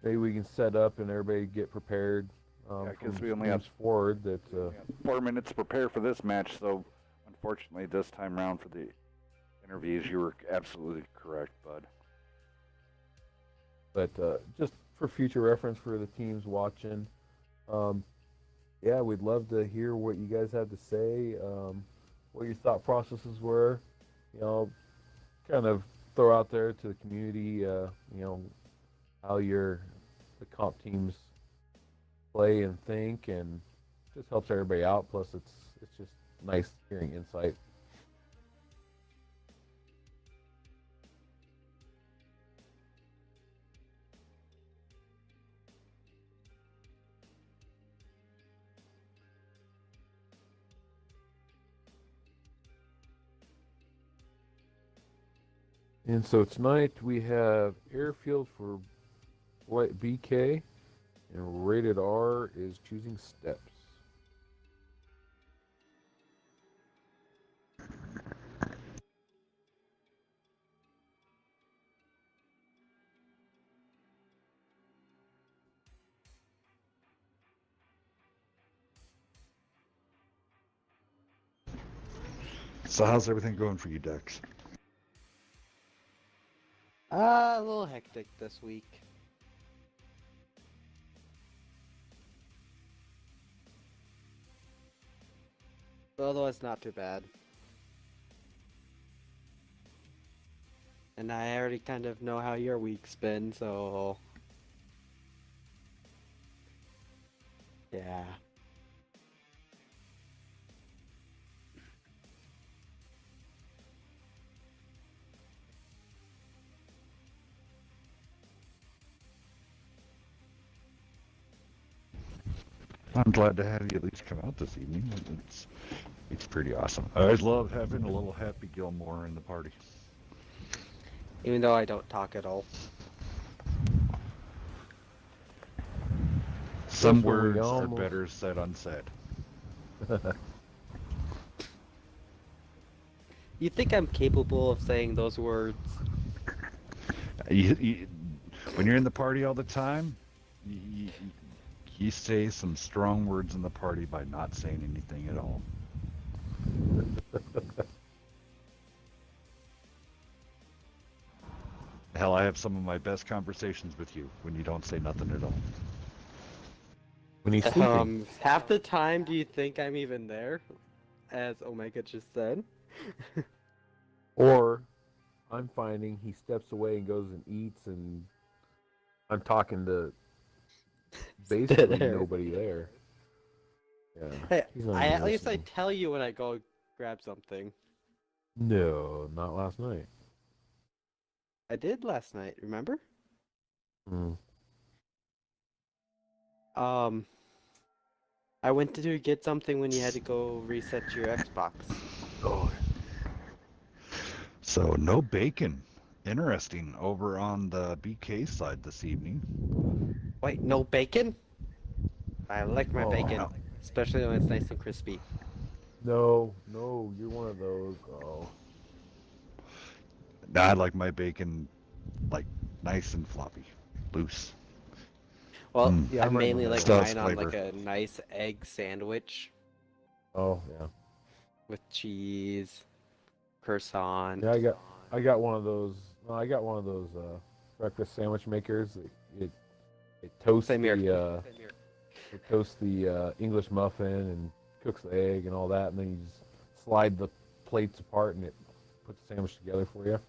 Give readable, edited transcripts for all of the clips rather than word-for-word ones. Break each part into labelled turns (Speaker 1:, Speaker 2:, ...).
Speaker 1: maybe we can set up and everybody get prepared
Speaker 2: Yeah, because
Speaker 1: from
Speaker 2: we only have
Speaker 1: games forward. That
Speaker 2: 4 minutes to prepare for this match, so unfortunately, this time around for the interviews, you were absolutely correct, bud.
Speaker 1: but just for future reference for the teams watching, um, yeah, we'd love to hear what you guys have to say, what your thought processes were. You know, kind of throw out there to the community, how the comp teams play and think, and just helps everybody out. Plus, it's just nice hearing insight. And so tonight we have Airfield for White BK, and Rated R is choosing Steps.
Speaker 3: So how's everything going for you, Dex?
Speaker 4: A little hectic this week. Although it's not too bad. And I already kind of know how your week's been, so... Yeah.
Speaker 3: I'm glad to have you at least come out this evening. It's pretty awesome. I always love having a little Happy Gilmore in the party.
Speaker 4: Even though I don't talk at all.
Speaker 3: Some
Speaker 1: That's what we
Speaker 3: words are
Speaker 1: almost-
Speaker 3: better said unsaid.
Speaker 4: You think I'm capable of saying those words?
Speaker 3: When you're in the party all the time, you say some strong words in the party by not saying anything at all. Hell, I have some of my best conversations with you when you don't say nothing at all.
Speaker 1: When he's sleeping.
Speaker 4: Half the time, do you think I'm even there? As Omega just said.
Speaker 1: Or I'm finding he steps away and goes and eats, and I'm talking to basically
Speaker 4: there.
Speaker 1: nobody there. Yeah.
Speaker 4: Hey,
Speaker 1: he's not
Speaker 4: at
Speaker 1: even
Speaker 4: least I
Speaker 1: listening.
Speaker 4: tell you when I go grab something.
Speaker 1: No, not last night.
Speaker 4: I did last night, remember?
Speaker 1: Mm.
Speaker 4: I went to get something when you had to go reset your Xbox.
Speaker 1: Oh,
Speaker 3: So, no bacon. Interesting. Over on the BK side this evening.
Speaker 4: Wait, no bacon? I like my
Speaker 1: Oh.
Speaker 4: bacon, especially when it's nice and crispy.
Speaker 1: no, you're one of those. Oh,
Speaker 3: Nah, I like my bacon, like, nice and floppy. Loose.
Speaker 4: Well,
Speaker 1: Yeah,
Speaker 4: I
Speaker 1: I'm right
Speaker 4: mainly
Speaker 1: on
Speaker 4: like
Speaker 1: that.
Speaker 3: Still has
Speaker 4: mine on like
Speaker 3: flavor.
Speaker 4: a nice egg sandwich
Speaker 1: oh yeah.
Speaker 4: with cheese, croissant.
Speaker 1: Yeah, I got one of those. Well, I got one of those breakfast sandwich makers. It toasts
Speaker 4: Same here.
Speaker 1: it toasts the English muffin and cooks the egg and all that, and then you just slide the plates apart and it puts the sandwich together for you.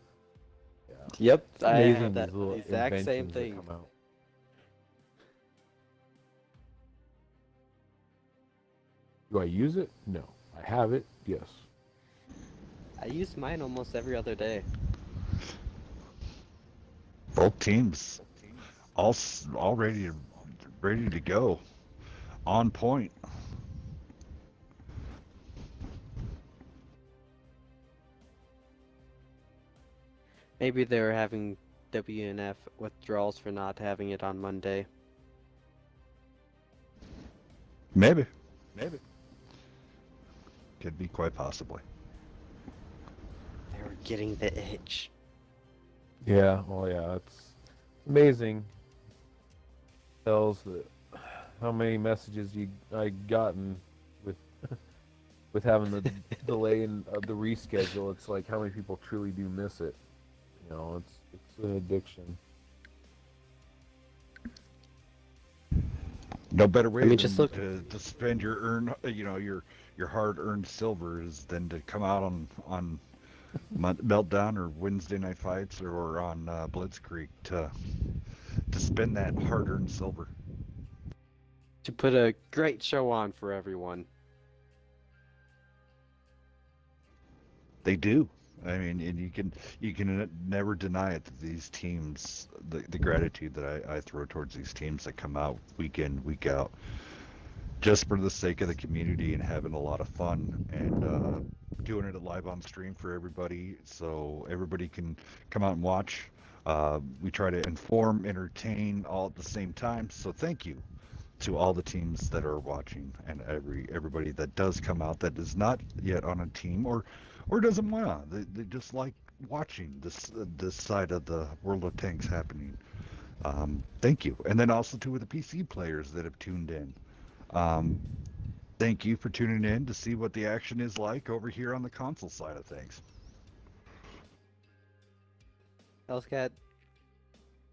Speaker 1: Yeah,
Speaker 4: Yep,
Speaker 1: it's
Speaker 4: I
Speaker 1: amazing
Speaker 4: have that
Speaker 1: these little
Speaker 4: exact same
Speaker 1: inventions that
Speaker 4: thing.
Speaker 1: come out. Do I use it? No. I have it. Yes.
Speaker 4: I use mine almost every other day.
Speaker 3: Both teams all ready to go. On point.
Speaker 4: Maybe they were having WNF withdrawals for not having it on Monday.
Speaker 3: Maybe. Could be quite possibly.
Speaker 4: They were getting the itch.
Speaker 1: Yeah. Well, yeah. It's amazing. tells that how many messages I gotten with with having the delay in the reschedule. It's like how many people truly do miss it. You know, it's an addiction.
Speaker 3: No better way
Speaker 4: I mean, just
Speaker 3: than
Speaker 4: look.
Speaker 3: to spend your hard-earned silver is than to come out on Meltdown or Wednesday Night Fights or on Blitzkrieg to spend that hard-earned silver.
Speaker 4: To put a great show on for everyone.
Speaker 3: They do. I mean, and you can never deny it that these teams, the gratitude that I throw towards these teams that come out week in, week out, just for the sake of the community and having a lot of fun and doing it live on stream for everybody so everybody can come out and watch. We try to inform, entertain all at the same time. So thank you to all the teams that are watching and everybody that does come out that is not yet on a team or doesn't want to. They just like watching this side of the World of Tanks happening. Thank you, and then also to the PC players that have tuned in. Um, Thank you for tuning in to see what the action is like over here on the console side of things.
Speaker 4: Hellscat,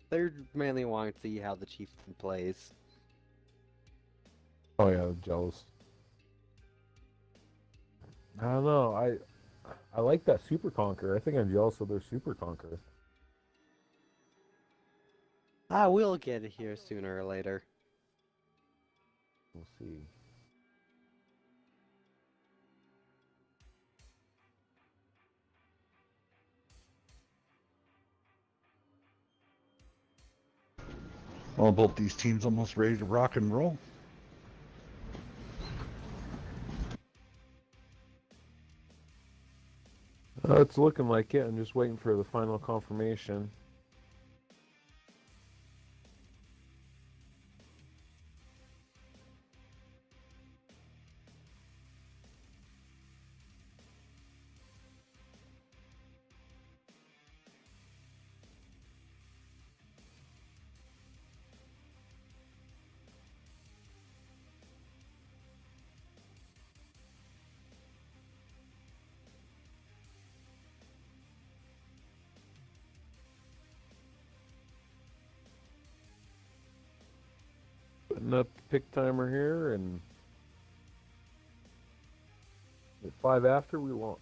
Speaker 4: they're mainly wanting to see how the Chieftain plays.
Speaker 1: Oh yeah, jealous. I don't know. I like that Super Conquer. I think I'm jealous of their Super Conquer.
Speaker 4: We'll get it here sooner or later.
Speaker 1: We'll see.
Speaker 3: Well, both these teams almost ready to rock and roll.
Speaker 1: It's looking like it. I'm just waiting for the final confirmation. Putting up the pick timer here, and at 5 after we launch.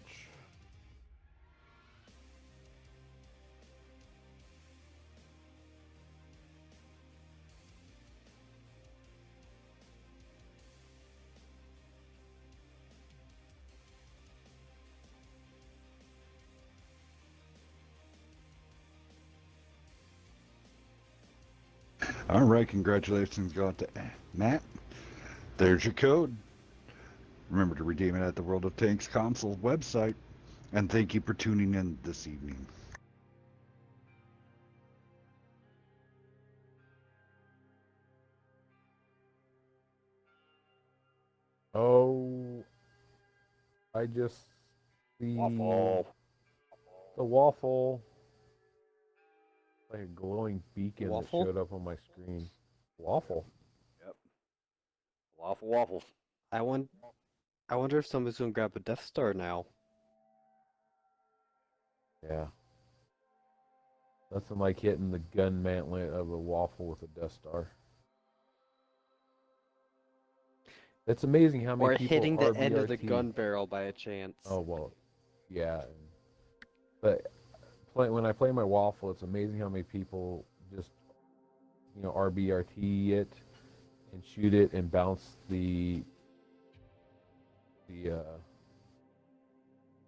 Speaker 3: All right, congratulations go out to Matt. There's your code. Remember to redeem it at the World of Tanks console website. And thank you for tuning in this evening.
Speaker 1: Oh, I just see the waffle, like a glowing beacon
Speaker 4: Waffle?
Speaker 1: that showed up on my screen. Waffle.
Speaker 2: Yep. Waffles.
Speaker 4: I wonder if somebody's gonna grab a Death Star now.
Speaker 1: Yeah. Nothing like hitting the gun mantlet of a waffle with a Death Star. It's amazing how many
Speaker 4: Or
Speaker 1: people
Speaker 4: hitting the end of the
Speaker 1: RBRT.
Speaker 4: gun barrel by a chance.
Speaker 1: Oh well, yeah. But when I play my waffle, it's amazing how many people just RBRT it and shoot it and bounce the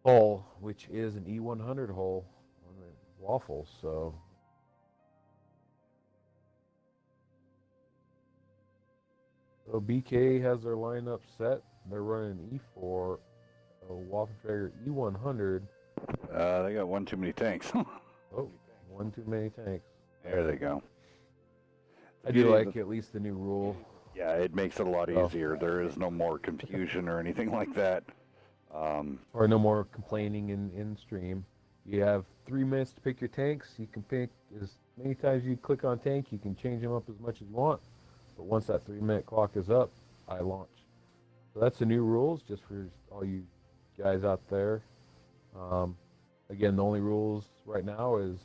Speaker 1: hull, which is an E100 hull on the waffle. So BK has their lineup set. They're running E4, a Waffentrager E100.
Speaker 2: They got one too many tanks.
Speaker 1: Oh, one too many tanks.
Speaker 2: There they go.
Speaker 1: I do like at least the new rule.
Speaker 2: Yeah, it makes it a lot easier. There is no more confusion or anything like that.
Speaker 1: Or no more complaining in stream. You have 3 minutes to pick your tanks. You can pick as many times you click on tank. You can change them up as much as you want. but once that 3-minute clock is up, I launch. So that's the new rules, just for all you guys out there. Again, the only rules right now is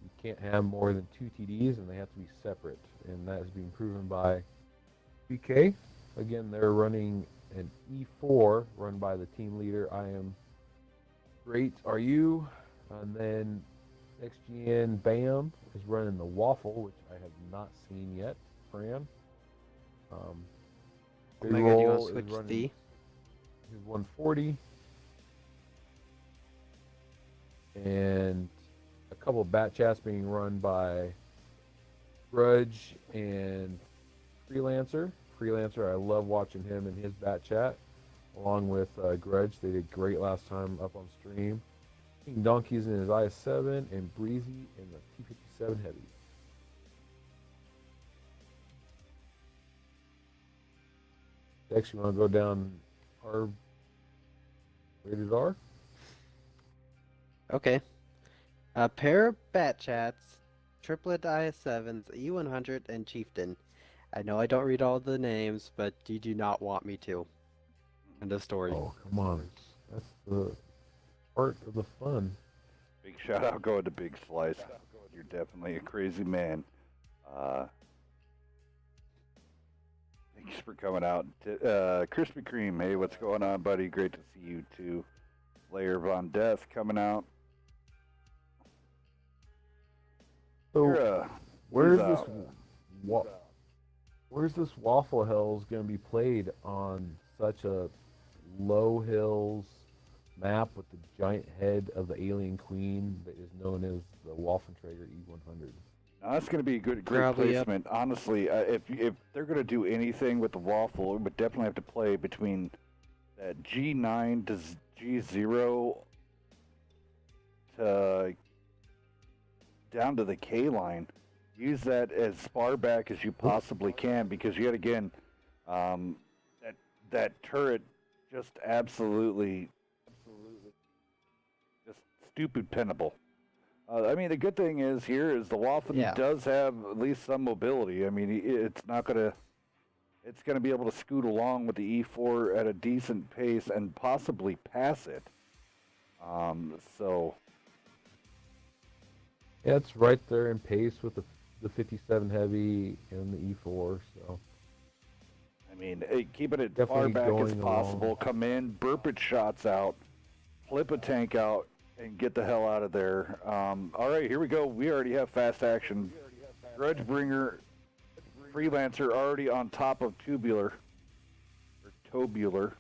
Speaker 1: you can't have more than 2 TDs, and they have to be separate, and that is being proven by PK. Again, they're running an E4 run by the team leader. I am great. Are you? And then XGN Bam is running the waffle, which I have not seen yet. Fran.
Speaker 4: Omega, do you want
Speaker 1: Roll
Speaker 4: to
Speaker 1: is
Speaker 4: switch
Speaker 1: running
Speaker 4: D?
Speaker 1: his 140. And a couple of bat chats being run by Grudge and Freelancer. Freelancer, I love watching him and his bat chat, along with Grudge. They did great last time up on stream. King Donkey's in his IS-7 and Breezy in the T-57 Heavy. Next, you want to go down R rated R?
Speaker 4: Okay. A pair of bat chats, triplet IS-7s, E100, and Chieftain. I know I don't read all the names, but you do not want me to. End of story.
Speaker 1: Oh, come on. That's the part of the fun.
Speaker 2: Big shout out going to Big Slice. You're definitely a crazy man. Thanks for coming out. Krispy Kreme, hey, what's going on, buddy? Great to see you too. Slayer Von Death coming out.
Speaker 1: So, where's this Waffle Hills going to be played on such a low hills map with the giant head of the alien queen that is known as the Waffentrager E100?
Speaker 2: Now, that's going to be a great
Speaker 4: Probably,
Speaker 2: placement. Honestly, if they're going to do anything with the Waffle, it would definitely have to play between that G9 to G0 to down to the K line. Use that as far back as you possibly can, because yet again, that turret just absolutely just stupid pinnable. I mean, the good thing is here is the Waffen does have at least some mobility. I mean, it's gonna be able to scoot along with the E4 at a decent pace and possibly pass it. So.
Speaker 1: Yeah, it's right there in pace with the 57 Heavy and the E4. So,
Speaker 2: I mean, keep it as
Speaker 1: definitely
Speaker 2: far back as
Speaker 1: going
Speaker 2: possible.
Speaker 1: along.
Speaker 2: Come in, burp its shots out, flip a tank out, and get the hell out of there. All right, here we go. We already have fast action. Grudgebringer, Freelancer already on top of Tubular. Or Tobular.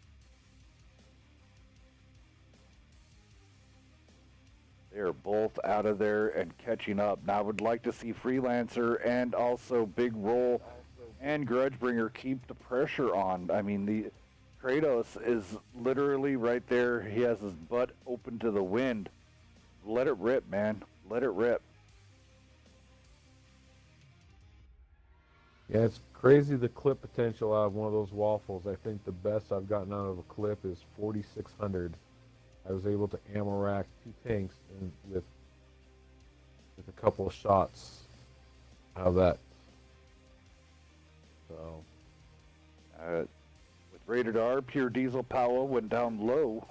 Speaker 2: They are both out of there and catching up. Now I would like to see Freelancer and also Big Roll and Grudgebringer keep the pressure on. I mean, the Kratos is literally right there. He has his butt open to the wind. Let it rip, man. Let it rip.
Speaker 1: Yeah, it's crazy the clip potential out of one of those waffles. I think the best I've gotten out of a clip is 4,600. I was able to ammo rack 2 tanks with a couple of shots out of that. So,
Speaker 2: with Rated R, Pure Diesel Power went down low,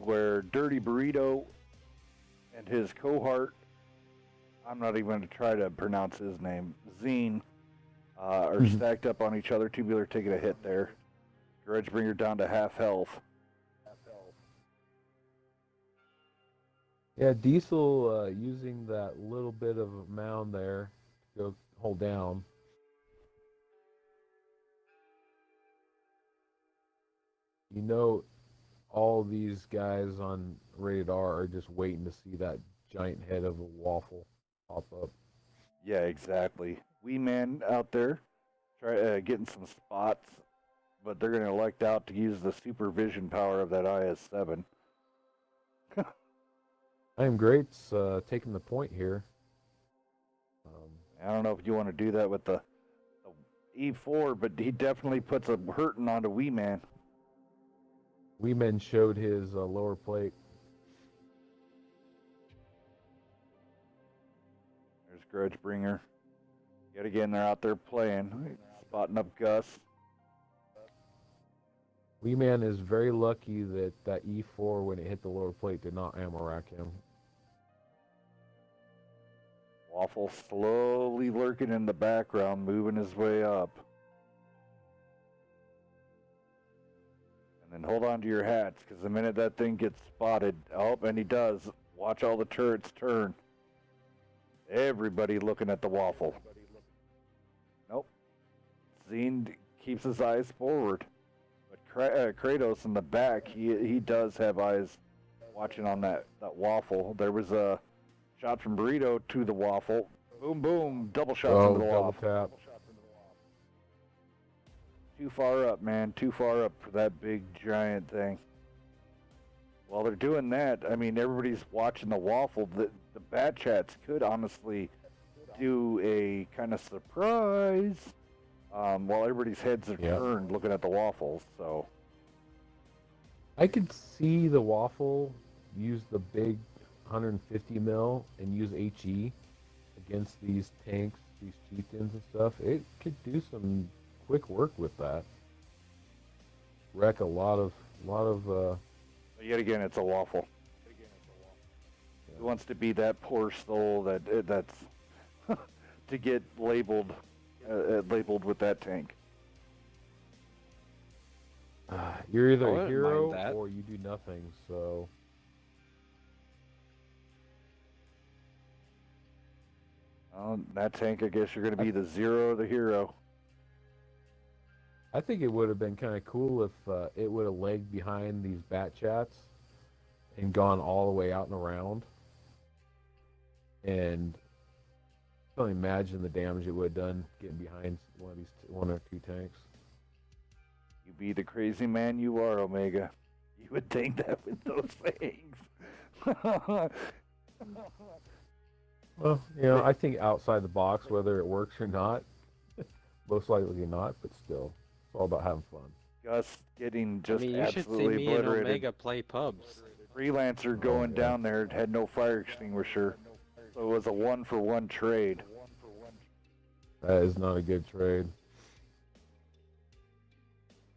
Speaker 2: where Dirty Burrito and his cohort, I'm not even going to try to pronounce his name, Zine, are stacked up on each other. Tubular taking a hit there. Grudgebringer down to half health.
Speaker 1: yeah, Diesel using that little bit of a mound there to go hold down. You know, all these guys on Rated R are just waiting to see that giant head of a waffle pop up.
Speaker 2: Yeah, exactly. Wee man out there try getting some spots, but they're going to elect out to use the supervision power of that IS-7.
Speaker 1: I am great taking the point here.
Speaker 2: I don't know if you want to do that with the E4, but he definitely puts a hurting onto Wee Man.
Speaker 1: Wee Man showed his lower plate.
Speaker 2: There's Grudgebringer. Yet again, they're out there playing, spotting up Gus.
Speaker 1: Wee Man is very lucky that that E4, when it hit the lower plate, did not ammo rack him.
Speaker 2: Waffle slowly lurking in the background, moving his way up. And then hold on to your hats, because the minute that thing gets spotted, oh, and he does, watch all the turrets turn. Everybody looking at the Waffle. Nope. Zine keeps his eyes forward. But Kratos in the back, he does have eyes watching on that Waffle. There was a shot from Burrito to the Waffle. Boom, boom, double shots into the
Speaker 1: double
Speaker 2: Waffle.
Speaker 1: tap.
Speaker 2: Too far up, man. Too far up for that big, giant thing. While they're doing that, I mean, everybody's watching the Waffle. The Bat Chats could honestly do a kind of surprise while everybody's heads are turned looking at the Waffles. So
Speaker 1: I could see the Waffle use the big 150 mil and use HE against these tanks, these chieftains and stuff. It could do some quick work with that. Wreck a lot of
Speaker 2: yet again, it's a Waffle. He wants to be that poor soul that's to get labeled with that tank.
Speaker 1: You're either
Speaker 4: I
Speaker 1: a
Speaker 4: wouldn't
Speaker 1: hero
Speaker 4: mind that.
Speaker 1: or you do nothing. So
Speaker 2: That tank, I guess you're going to be the zero, the hero.
Speaker 1: I think it would have been kind of cool if it would have lagged behind these Bat Chats and gone all the way out and around. And I can imagine the damage it would have done getting behind one or two tanks.
Speaker 2: You be the crazy man you are, Omega. You would think that with those things.
Speaker 1: Well, I think outside the box, whether it works or not, most likely not, but still, it's all about having fun.
Speaker 2: Gus getting just
Speaker 4: I mean, you should see
Speaker 2: absolutely
Speaker 4: me and
Speaker 2: obliterated.
Speaker 4: Omega play pubs.
Speaker 2: Freelancer going down there had no fire extinguisher, so it was a 1-for-1 trade.
Speaker 1: That is not a good trade.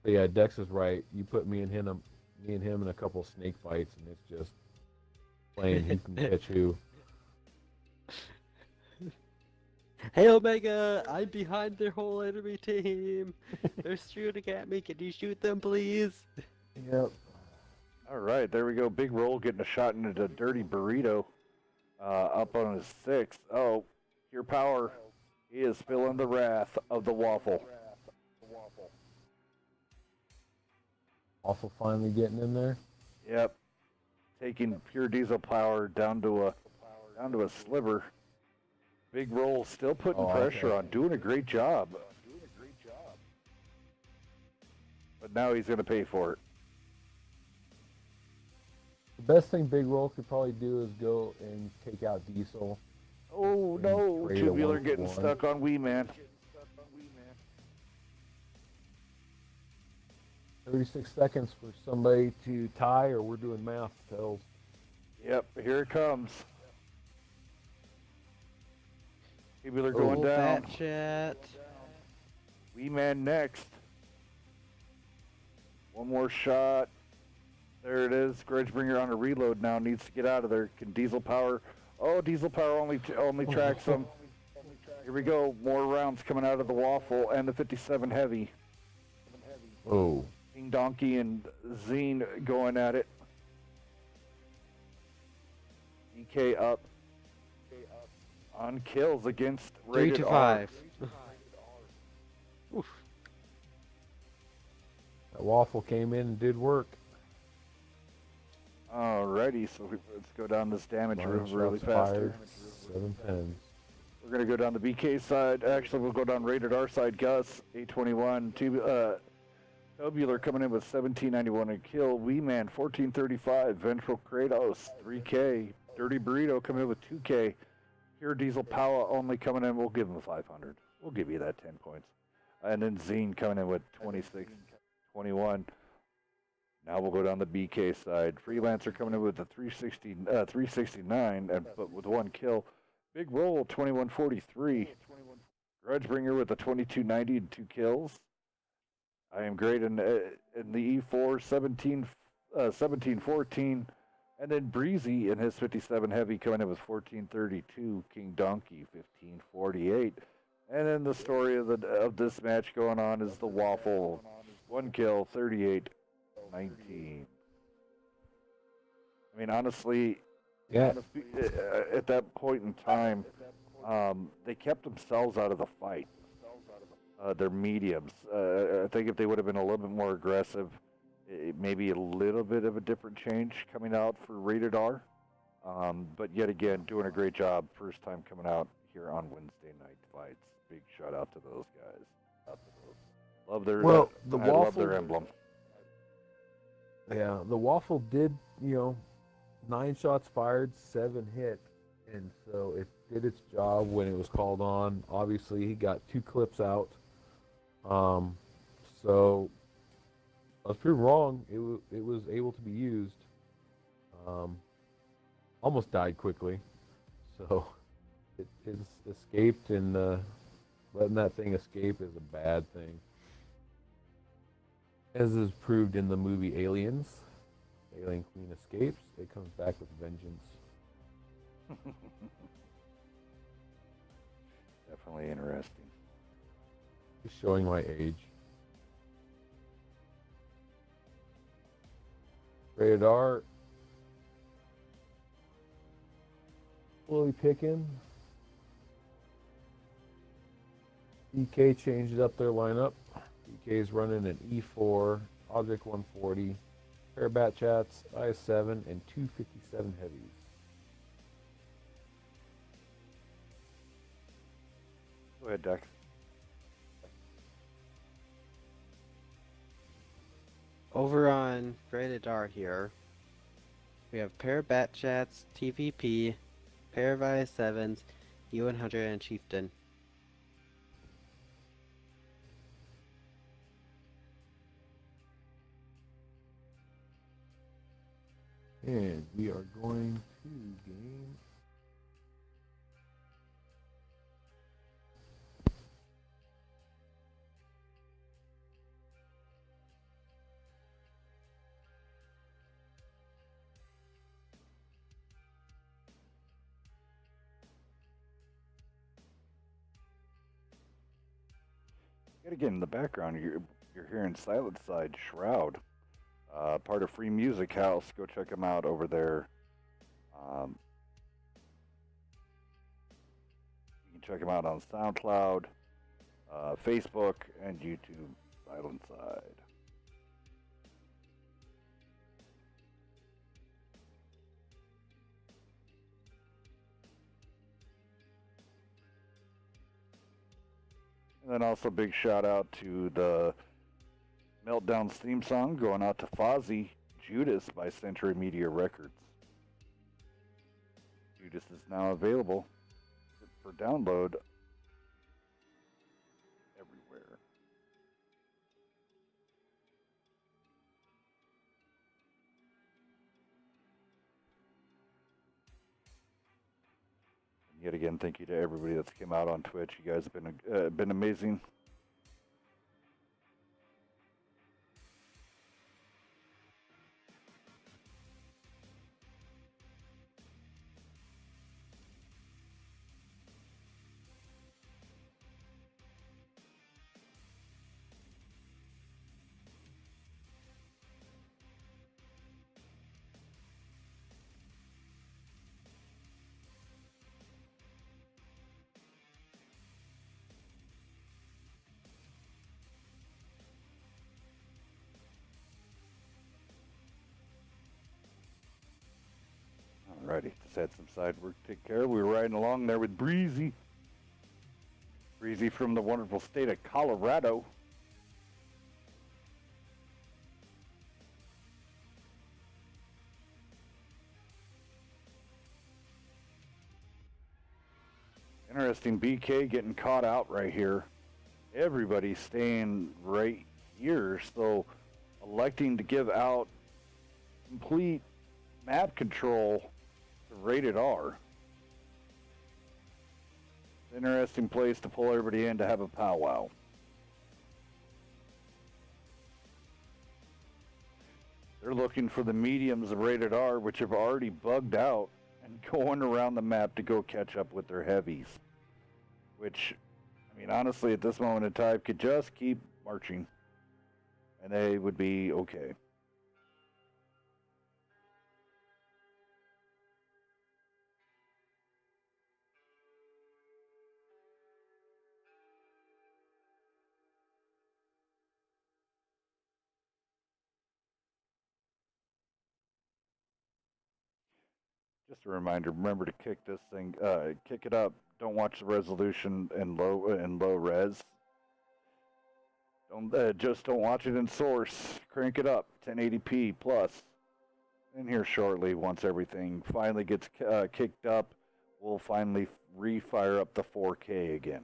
Speaker 1: But yeah, Dex is right. You put me and him in a couple snake fights, and it's just playing who can catch who.
Speaker 4: Hey Omega, I'm behind their whole enemy team. They're shooting at me. Can you shoot them, please?
Speaker 1: Yep.
Speaker 2: All right, there we go. Big Roll getting a shot into the Dirty Burrito up on his 6th. Oh, your power. He is feeling the wrath of the Waffle.
Speaker 1: Also finally getting in there.
Speaker 2: Yep. Taking pure diesel power down to a sliver. Big Roll still putting pressure on, doing a great job. But now he's going to pay for it.
Speaker 1: The best thing Big Roll could probably do is go and take out Diesel.
Speaker 2: Oh no,
Speaker 1: trade a
Speaker 2: Tubular getting
Speaker 1: 1-for-1.
Speaker 2: stuck on Wee Man.
Speaker 1: 36 seconds for somebody to tie, or we're doing math tells.
Speaker 2: Yep, here it comes. Tubular going down.
Speaker 4: Bat Chat.
Speaker 2: Wee Man next. One more shot. There it is. Grudgebringer on a reload now. Needs to get out of there. Can Diesel Power... Oh, Diesel Power only tracks him. Here we go. More rounds coming out of the Waffle and the 57 Heavy.
Speaker 1: Oh.
Speaker 2: King Donkey and Zine going at it. DK up. On kills against
Speaker 4: 3
Speaker 2: Rated
Speaker 4: to
Speaker 2: R.
Speaker 4: 5. Oof.
Speaker 1: That Waffle came in and did work.
Speaker 2: Alrighty, so let's go down this damage
Speaker 1: Line
Speaker 2: really
Speaker 1: shots
Speaker 2: fast
Speaker 1: fired,
Speaker 2: here.
Speaker 1: 7 pens.
Speaker 2: We're going to go down the BK side. Actually, we'll go down Rated R side. Gus, 821. Tubular coming in with 1791 and kill. Wee Man, 1435. Ventral Kratos, 3K. Dirty Burrito coming in with 2K. Pure Diesel Power only coming in. We'll give him 500. We'll give you that 10 points. And then Zine coming in with 26, 21. Now we'll go down the BK side. Freelancer coming in with the 369, but with 1 kill. Big Roll, 2143. Grudgebringer with a 2290 and 2 kills. I am great in the E4 1714. And then Breezy in his 57 heavy coming in with 1432. King Donkey 1548. And then the story of this match going on is the Waffle. 1 kill, 38-19. I mean, honestly,
Speaker 1: Yeah.
Speaker 2: at that point in time, they kept themselves out of the fight. They're mediums. I think if they would have been a little bit more aggressive, maybe a little bit of a different change coming out for Rated R. But yet again, doing a great job first time coming out here on Wednesday night fights. Big shout out to those guys. Love their I love their emblem.
Speaker 1: Yeah, the Waffle did, 9 shots fired, 7 hit, and so it did its job when it was called on. Obviously, he got 2 clips out. So I was proven wrong. It was able to be used. Almost died quickly, so it escaped, and letting that thing escape is a bad thing. As is proved in the movie Aliens. Alien Queen escapes, it comes back with vengeance.
Speaker 2: Definitely interesting.
Speaker 1: Just showing my age. Rated R. Slowly picking. DK changed up their lineup. DK's running an E4, Object 140, pair of Bat Chats, IS-7, and 257 heavies.
Speaker 2: Go ahead, Dex.
Speaker 4: Over on Rated R here, we have pair of Bat Chats, TVP, pair of IS-7s, U100, and Chieftain.
Speaker 1: And we are going to game.
Speaker 2: Yet again, in the background, you're hearing Silent Side Shroud, part of Free Music House. Go check them out over there. You can check them out on SoundCloud, Facebook, and YouTube. Silent Side. And then also big shout out to the Meltdown's theme song going out to Fozzy Judas by Century Media Records. Judas is now available for download everywhere. And yet again, thank you to everybody that's came out on Twitch. You guys have been amazing. Alrighty, just had some side work to take care of. We were riding along there with Breezy. Breezy from the wonderful state of Colorado. Interesting, BK getting caught out right here. Everybody's staying right here, so electing to give out complete map control to Rated R. Interesting place to pull everybody in to have a powwow. They're looking for the mediums of rated R, which have already bugged out and going around the map to go catch up with their heavies. Which, I mean, honestly, at this moment in time, could just keep marching, and they would be okay. Just a reminder, remember to kick this thing, kick it up. Don't watch the resolution in low res. Just don't watch it in source. Crank it up, 1080p plus. And here shortly, once everything finally gets kicked up, we'll finally refire up the 4K again.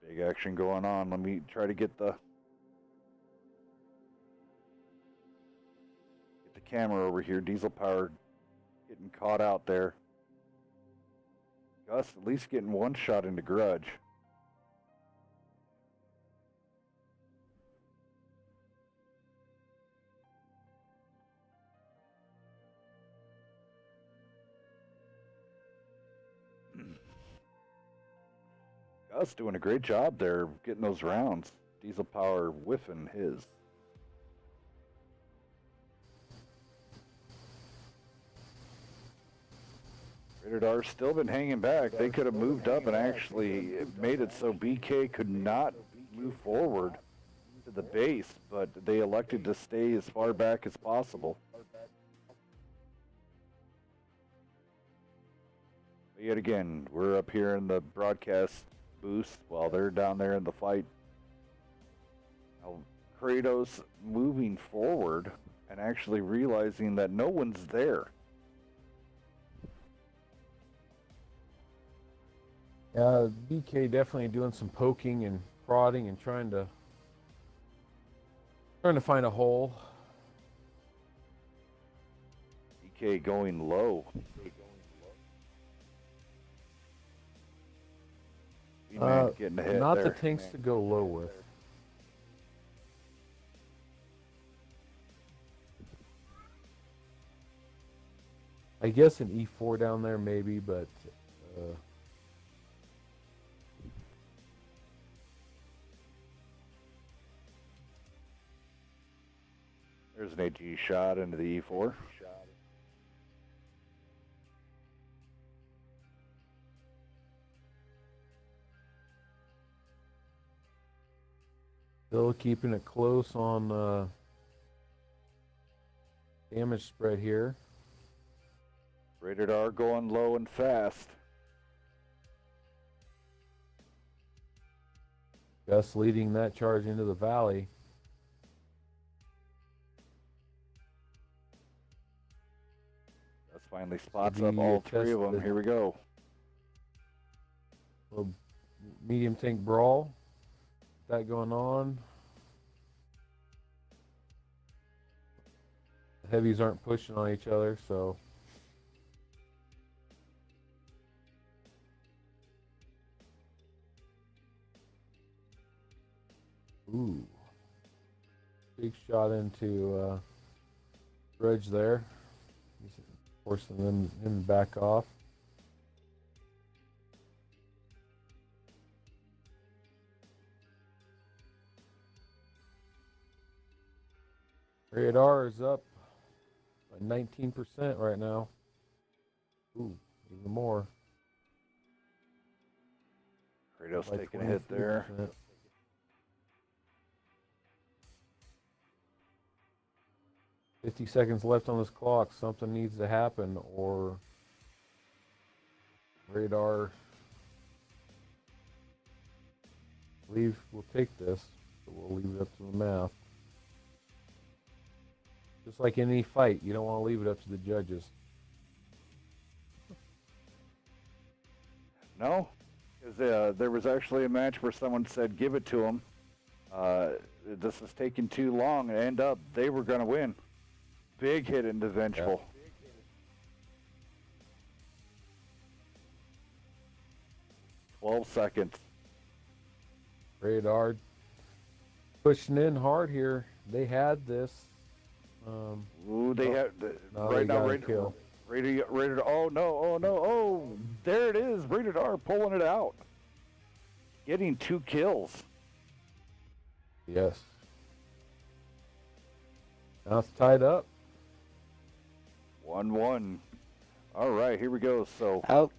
Speaker 2: Big action going on. Let me try to get the camera over here. Diesel power getting caught out there. Gus at least getting one shot into Grudge. Gus doing a great job there getting those rounds. Diesel power whiffing his. Rated R still been hanging back. They could have moved up and actually made it so BK could not move forward to the base, but they elected to stay as far back as possible. But yet again, we're up here in the broadcast booth while they're down there in the fight. Now, Kratos moving forward and actually realizing that no one's there.
Speaker 1: BK definitely doing some poking and prodding and trying to find a hole.
Speaker 2: BK going low. Getting ahead
Speaker 1: not
Speaker 2: there.
Speaker 1: the tanks to go low with. I guess an E4 down there maybe, but
Speaker 2: there's an AG shot into the E4.
Speaker 1: Still keeping it close on damage spread here.
Speaker 2: Rated R going low and fast.
Speaker 1: Gus leading that charge into the valley.
Speaker 2: Gus finally spots up all three of them. Here we go.
Speaker 1: Little medium tank brawl. That going on. The heavies aren't pushing on each other, so ooh, big shot into Grudge there. He's forcing him back off. Radar is up by 19% right now. Ooh, even more.
Speaker 2: Kratos
Speaker 1: By
Speaker 2: taking a hit there.
Speaker 1: 23%. "50 seconds left on this clock. Something needs to happen, or Radar we'll take this, but we'll leave it up to the math. Just like in any fight, you don't want to leave it up to the judges.
Speaker 2: No, because there was actually a match where someone said, give it to them. This is taking too long, and end up, they were going to win. Big hit into Vengeful. 12 seconds.
Speaker 1: Radar pushing in hard here. They had this.
Speaker 2: Ooh, they have right now. Rated. Oh no! Oh, there it is. Rated R pulling it out, getting 2 kills.
Speaker 1: Yes. Now it's tied up.
Speaker 2: 1-1. All right, here we go. So.
Speaker 4: Oh.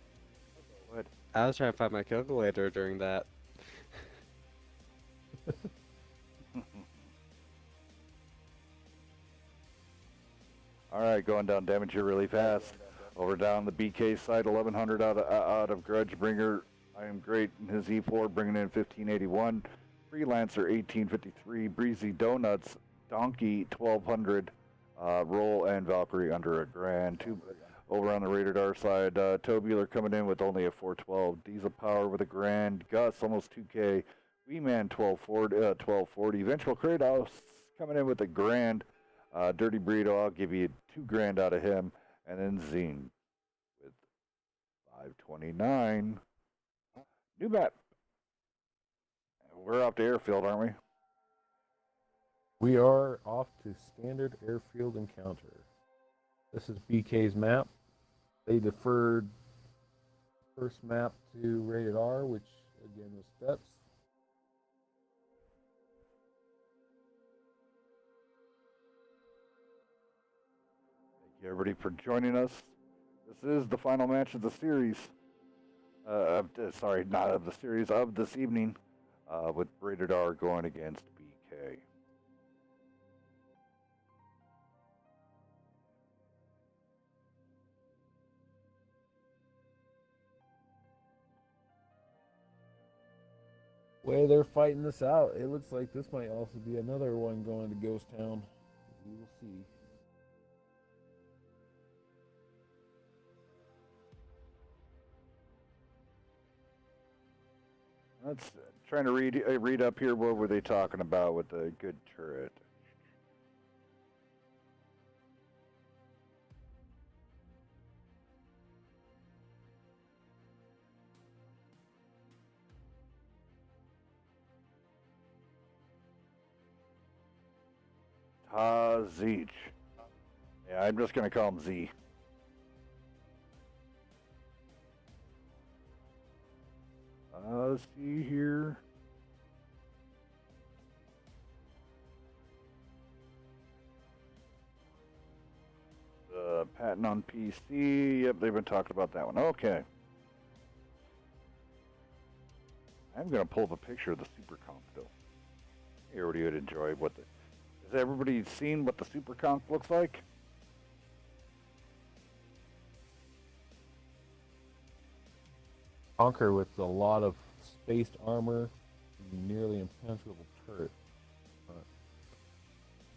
Speaker 2: What?
Speaker 4: I was trying to find my calculator during that.
Speaker 2: All right, going down damage here really fast. Over down the BK side, 1100 out of Grudgebringer. I am great in his E4, bringing in 1581. Freelancer 1853. Breezy Donuts, Donkey 1200. Roll and Valkyrie under $1,000. Over on the Rated R side, Tubular coming in with only a 412. Diesel Power with $1,000. Gus almost 2K. Wee Man 1240. Vengeful Kratos coming in with $1,000. Dirty Burrito, I'll give you $2,000 out of him. And then Zine with 529. New map. We're off to airfield, aren't we?
Speaker 1: We are off to standard airfield encounter. This is BK's map. They deferred first map to Rated R, which again was Steps.
Speaker 2: Thank you everybody for joining us. This is the final match of the series. Sorry, not of the series, of this evening, with Rated R going against BK.
Speaker 1: Way they're fighting this out, it looks like this might also be another one going to Ghost Town. We will see.
Speaker 2: Let's trying to read up here. What were they talking about with the good turret? Zeech. Yeah, I'm just gonna call him Z. Let's see here. Patent on PC. Yep, they've been talking about that one. Okay. I'm gonna pull up a picture of the Super Conk though. Everybody would enjoy what the. Has everybody seen what the Super Conk looks like?
Speaker 1: Conquer with a lot of spaced armor and nearly impenetrable turret.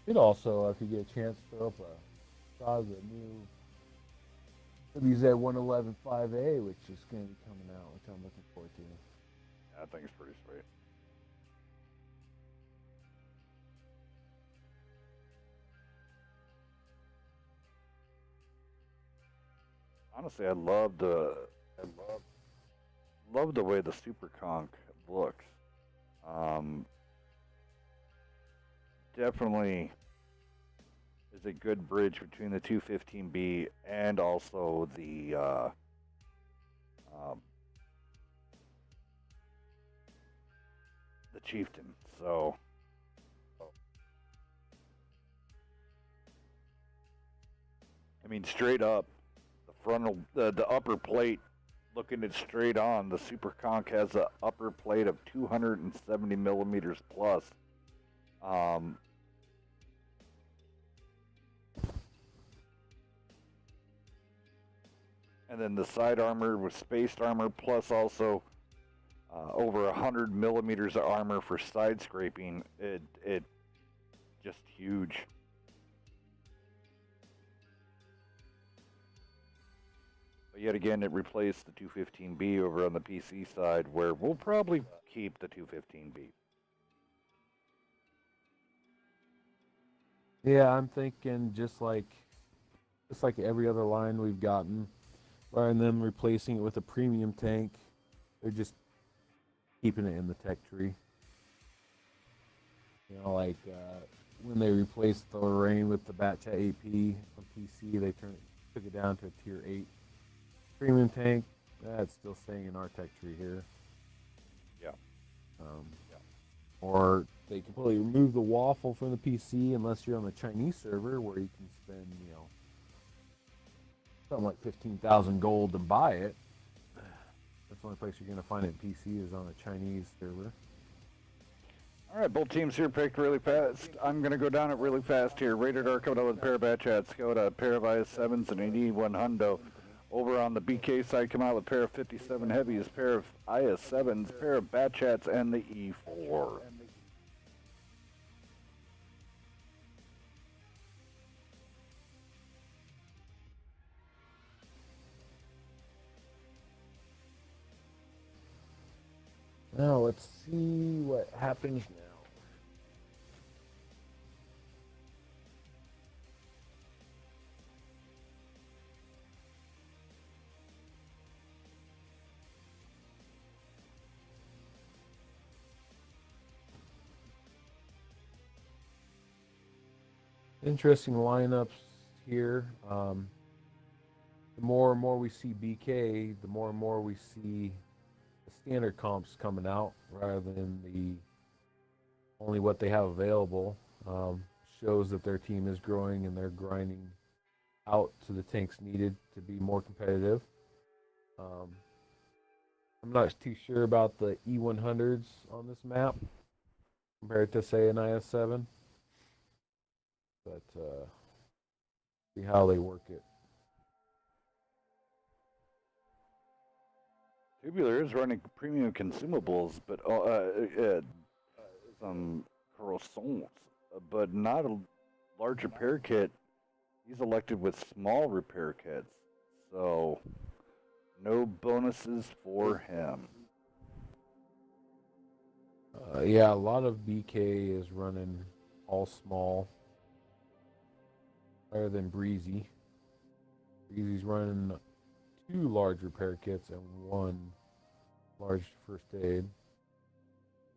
Speaker 1: It also, if you get a chance, throw up a shot of the new WZ-111 5A, which is going to be coming out, which I'm looking forward to.
Speaker 2: Yeah, I think it's pretty sweet. Honestly, I love the way the Super Conk looks. Definitely is a good bridge between the 215B and also the Chieftain. So I mean, straight up, the frontal, the upper plate. Looking it straight on, the Super Conk has an upper plate of 270 millimeters plus. And then the side armor with spaced armor, plus also over 100 millimeters of armor for side scraping. It just huge. But yet again, it replaced the 215B over on the PC side, where we'll probably keep the 215B.
Speaker 1: Yeah, I'm thinking just like every other line we've gotten, rather than them replacing it with a premium tank, they're just keeping it in the tech tree. Like when they replaced the Lorraine with the Batchat AP on PC, they took it down to a tier 8 premium tank. That's still staying in our tech tree here.
Speaker 2: Yeah.
Speaker 1: Or they completely remove the waffle from the PC unless you're on the Chinese server where you can spend, something like 15,000 gold to buy it. That's the only place you're going to find it in PC is on a Chinese server.
Speaker 2: All right, both teams here picked really fast. I'm going to go down it really fast here. RTD-R coming out with a pair of Batchats, go to a pair of IS-7s and an E1 Hundo. Over on the BK side, come out with a pair of 57 heavies, pair of IS-7s, pair of Batchats, and the E4.
Speaker 1: Now let's see what happens now. Interesting lineups here. The more and more we see BK, the more and more we see the standard comps coming out rather than the only what they have available. Shows that their team is growing and they're grinding out to the tanks needed to be more competitive. I'm not too sure about the E100s on this map compared to, say, an IS-7. But see how they work it.
Speaker 2: Tubular is running premium consumables, but some croissants, but not a large repair kit. He's elected with small repair kits, so no bonuses for him.
Speaker 1: Yeah, a lot of BK is running all small. Better than Breezy. Breezy's running 2 large repair kits and 1 large first aid.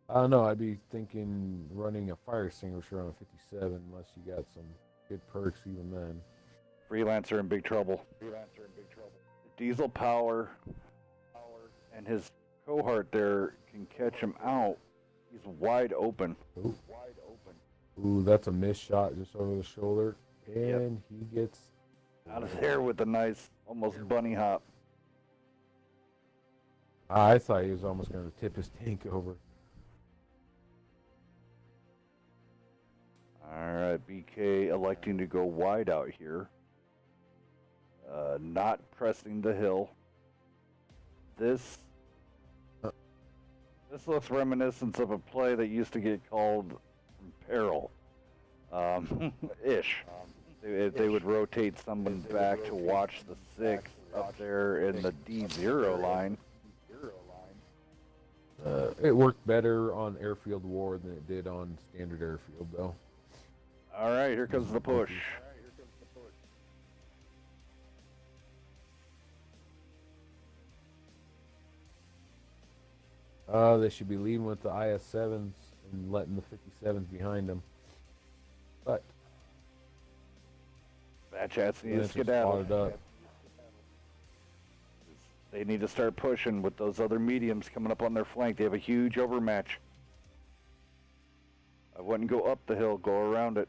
Speaker 1: I don't know, I'd be thinking running a fire extinguisher on a 57 unless you got some good perks even then.
Speaker 2: Freelancer in big trouble. Diesel power and his cohort there can catch him out. He's wide open.
Speaker 1: Ooh, that's a missed shot just over the shoulder. And he gets
Speaker 2: out of there with a nice, almost bunny hop.
Speaker 1: I thought he was almost going to tip his tank over.
Speaker 2: All right, BK electing to go wide out here. Not pressing the hill. This looks reminiscent of a play that used to get called from Peril. Ish. They would rotate someone back to watch the 6 up there in the D0 line.
Speaker 1: It worked better on Airfield War than it did on Standard Airfield, though.
Speaker 2: All right, here comes the push.
Speaker 1: They should be leading with the IS-7s and letting the 57s behind them. But
Speaker 2: Batchats need to skedaddle.
Speaker 1: Up.
Speaker 2: They need to start pushing with those other mediums coming up on their flank. They have a huge overmatch. I wouldn't go up the hill, go around it.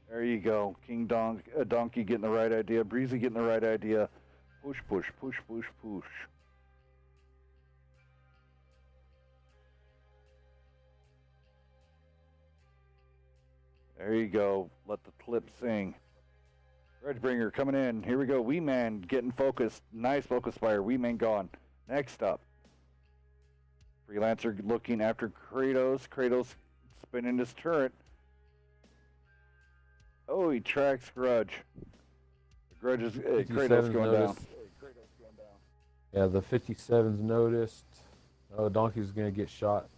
Speaker 2: There you go. King Donkey getting the right idea. Breezy getting the right idea. Push, push, push, push, push. There you go. Let the clip sing. Grudgebringer coming in. Here we go. Wee Man getting focused. Nice focus fire. Wee Man gone. Next up. Freelancer looking after Kratos. Kratos spinning his turret. Oh, he tracks Grudge. Grudge is Kratos going down.
Speaker 1: Yeah, the 57's noticed. Oh, Donkey's going to get shot.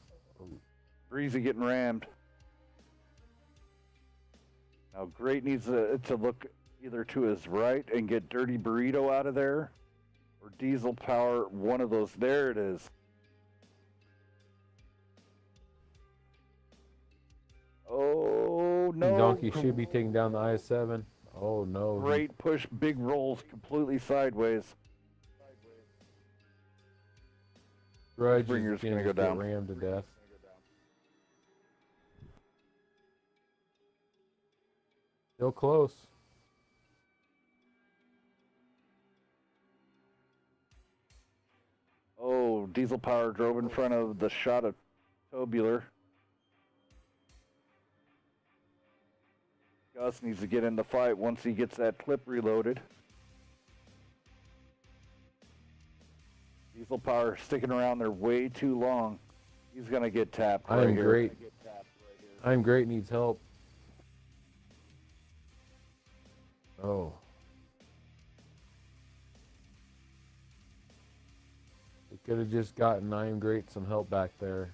Speaker 2: Breezy getting rammed. Now, Great needs to look either to his right and get Dirty Burrito out of there, or diesel power, one of those. There it is. Oh, no.
Speaker 1: Donkey should be taking down the IS-7. Oh, no.
Speaker 2: Great push, big rolls, completely sideways.
Speaker 1: Grudge is
Speaker 2: Bringer's
Speaker 1: going
Speaker 2: gonna
Speaker 1: to
Speaker 2: go down.
Speaker 1: rammed to death. Still close.
Speaker 2: Oh, diesel power drove in front of the shot of Tubular. Gus needs to get in the fight once he gets that clip reloaded. Diesel power sticking around there way too long. He's gonna get tapped right here.
Speaker 1: Great. I'm great needs help. Oh. We could have just gotten I am great some help back there.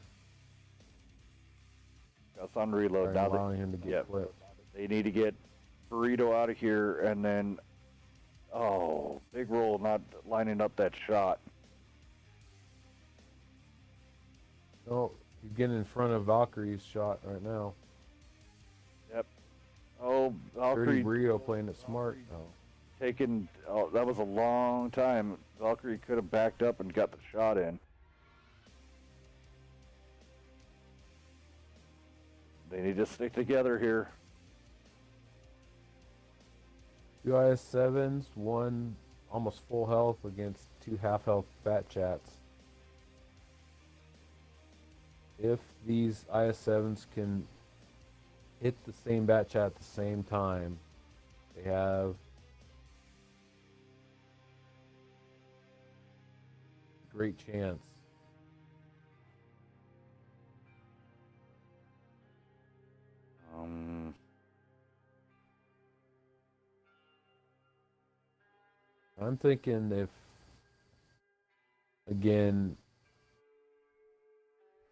Speaker 2: Gus on reload.
Speaker 1: By
Speaker 2: Now
Speaker 1: allowing him to get flipped.
Speaker 2: they need to get Burrito out of here, and then, oh, big roll not lining up that shot.
Speaker 1: Oh, he's getting in front of Valkyrie's shot right now.
Speaker 2: Yep. Oh,
Speaker 1: Dirty
Speaker 2: Valkyrie
Speaker 1: Burrito playing it smart. Oh.
Speaker 2: taking, oh, that was a long time. Valkyrie could have backed up and got the shot in. They need to stick together here.
Speaker 1: 2 IS-7s, 1 almost full health against 2 half health Bat Chats. If these IS-7s can hit the same Bat Chat at the same time, they have a great chance. I'm thinking if, again,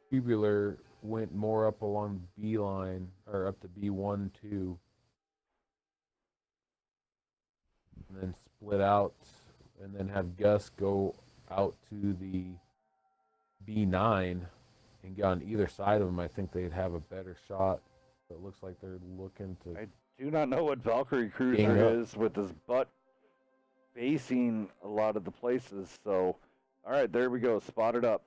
Speaker 1: Tubular went more up along B line, or up to B1, 2, and then split out, and then have Gus go out to the B9 and get on either side of him, I think they'd have a better shot. So it looks like they're looking to...
Speaker 2: I do not know what Valkyrie
Speaker 1: Gang
Speaker 2: Cruiser
Speaker 1: up.
Speaker 2: is with his butt facing a lot of the places. So, all right, there we go. Spotted up.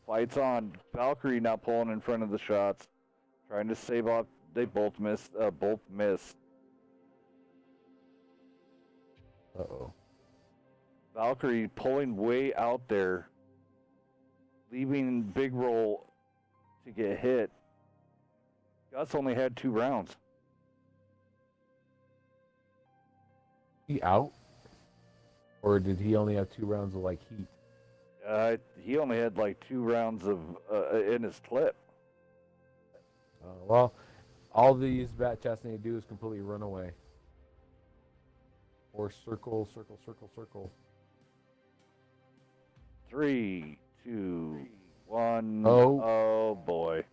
Speaker 2: Fights on. Valkyrie now pulling in front of the shots, trying to save off. They both missed. Both missed.
Speaker 1: Uh-oh.
Speaker 2: Valkyrie pulling way out there, leaving big roll to get hit. Gus only had 2 rounds.
Speaker 1: He out? Or did he only have 2 rounds of, like, heat?
Speaker 2: He only had like 2 rounds of in his clip.
Speaker 1: Well, all these Bat Chats need to do is completely run away. Or circle, circle, circle, circle.
Speaker 2: 3, 2, 1.
Speaker 1: Oh.
Speaker 2: Oh boy.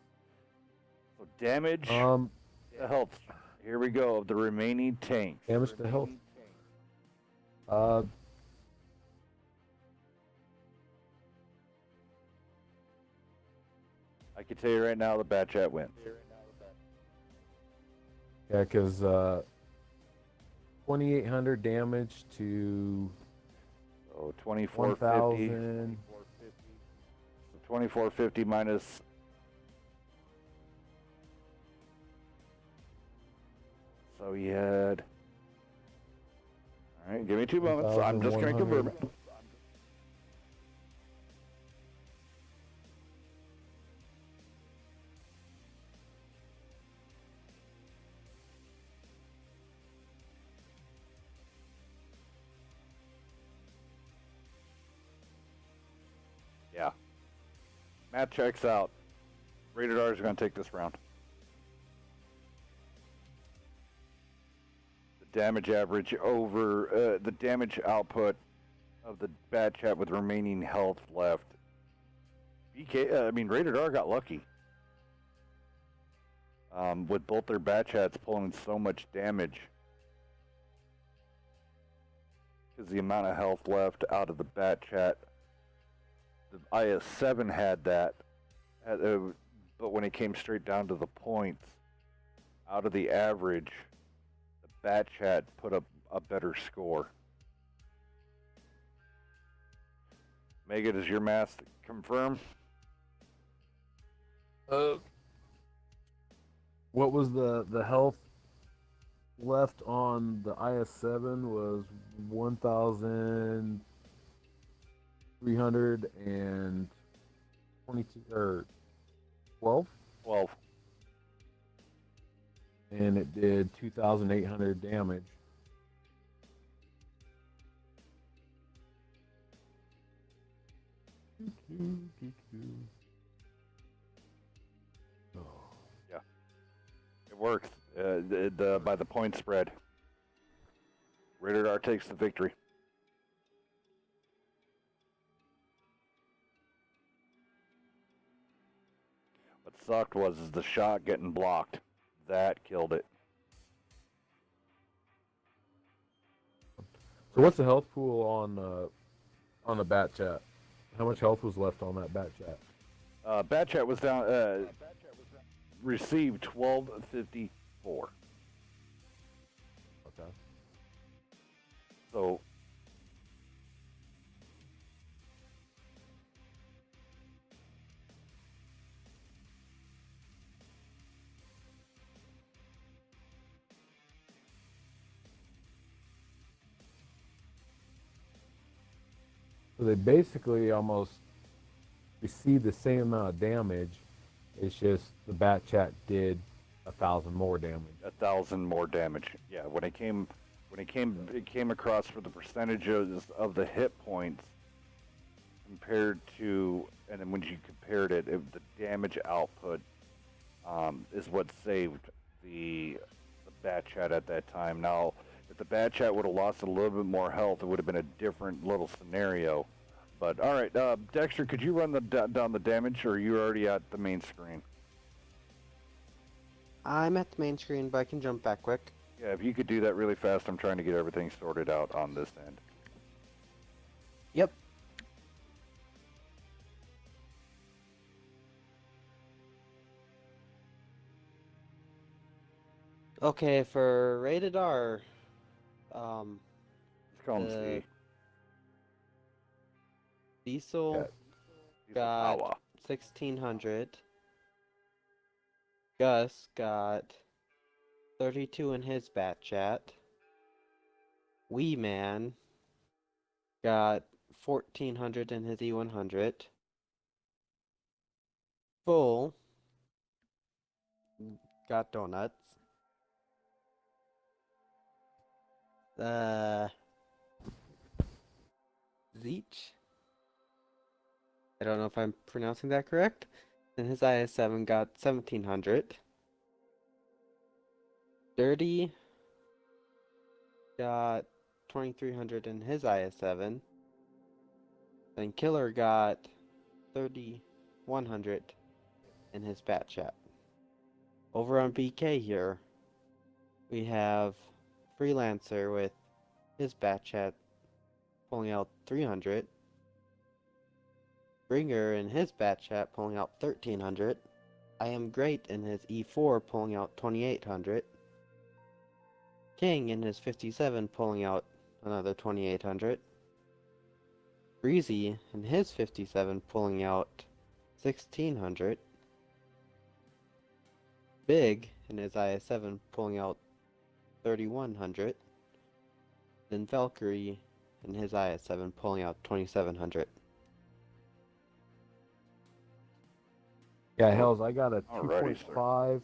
Speaker 2: So damage to health. Here we go. Of the remaining tanks.
Speaker 1: Damage to health.
Speaker 2: I can tell you right now, the Bat Chat wins.
Speaker 1: Yeah, because 2,800 damage to
Speaker 2: So 2450.
Speaker 1: 1,000.
Speaker 2: So 2450 minus. So he had. All right, give me 2 moments. I'm just going to confirm it. Yeah. Matt checks out. Rated R is going to take this round. The damage average over the damage output of the Bat Chat with remaining health left. Rated R got lucky. With both their Bat Chats pulling so much damage. because the amount of health left out of the bat chat. The IS-7 had that, but when it came straight down to the points, out of the average, the bat chat put up a better score. Mega, does your math confirm?
Speaker 1: What was the health left on the IS-7 was 1,322 or 12,
Speaker 2: 12.
Speaker 1: and it did 2,800 damage.
Speaker 2: Yeah, it works. By the point spread. RTD-R takes the victory. What sucked was the shot getting blocked. That killed it.
Speaker 1: So what's the health pool on the bat chat? How much health was left on that bat chat?
Speaker 2: Bat chat was down. Received 1254.
Speaker 1: Okay.
Speaker 2: So.
Speaker 1: So they basically almost received the same amount of damage. It's just the bat chat did 1,000 more damage.
Speaker 2: 1,000 more damage. Yeah, it came across for the percentages of the hit points compared to, and then when you compared it, the damage output is what saved the bat chat at that time. Now, if the bat chat would have lost a little bit more health, it would have been a different little scenario. But all right, Dexter, could you run down the damage, or are you already at the main screen?
Speaker 4: I'm at the main screen, but I can jump back quick.
Speaker 2: Yeah, if you could do that really fast, I'm trying to get everything sorted out on this end.
Speaker 4: Yep. Okay, for RTD-R,
Speaker 2: Let's call him C.
Speaker 4: Diesel
Speaker 2: Diesel
Speaker 4: got
Speaker 2: Power.
Speaker 4: 1,600. Gus got 32 in his bat chat. Wee Man got 1,400 in his E100. Full got donuts. Zeech. I don't know if I'm pronouncing that correct. And his IS-7 got 1,700. Dirty got 2,300 in his IS-7. And Killer got 3,100 in his bat chat. Over on BK here, we have Freelancer with his bat chat pulling out 300. Bringer in his bat chat pulling out 1,300. I Am Great in his E4 pulling out 2,800. King in his 57 pulling out another 2,800. Breezy in his 57 pulling out 1,600. Big in his IS-7 pulling out 3,100. Then Valkyrie in his IS-7 pulling out 2,700.
Speaker 1: Yeah, hells, I got a
Speaker 2: Alrighty,
Speaker 1: 2.5,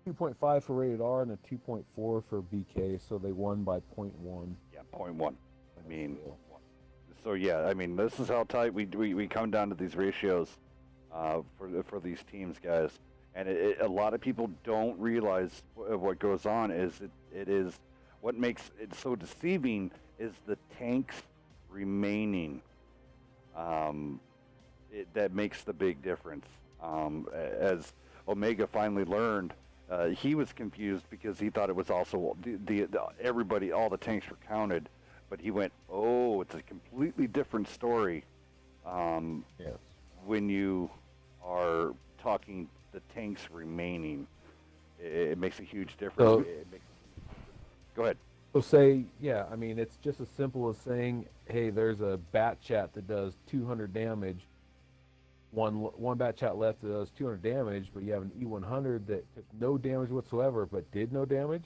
Speaker 1: 2.5 for RTD-R and a 2.4 for BK, so they won by 0.1.
Speaker 2: Yeah, 0.1. I mean, so yeah, I mean, this is how tight we come down to these ratios for these teams, guys. And a lot of people don't realize what goes on is it is what makes it so deceiving is the tanks remaining. That makes the big difference. As Omega finally learned, he was confused because he thought it was also everybody, all the tanks were counted, but he went, oh, it's a completely different story.
Speaker 1: Yes.
Speaker 2: When you are talking the tanks remaining, it makes a huge difference. Go ahead.
Speaker 1: So say, yeah, I mean, it's just as simple as saying, hey, there's a bat chat that does 200 damage. One bat chat left that does 200 damage, but you have an E100 that took no damage whatsoever, but did no damage.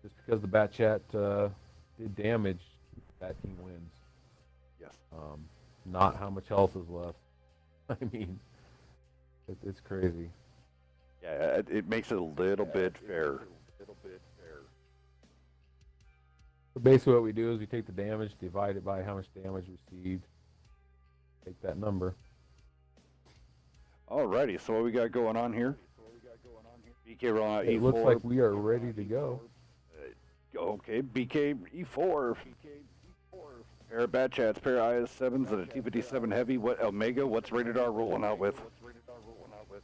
Speaker 1: Just because the bat chat did damage, that team wins.
Speaker 2: Yes.
Speaker 1: Not how much health is left. I mean, it's crazy.
Speaker 2: Yeah, it makes it a little bit fair.
Speaker 1: So basically what we do is we take the damage, divide it by how much damage received, take that number.
Speaker 2: Alrighty, so what we got going on here? BK rolling out E4.
Speaker 1: It looks like we are ready to go.
Speaker 2: Okay, BK E4. Pair of Bat Chats, pair of IS-7s, and a T-57 Heavy. What Omega? What's Rated R rolling out with?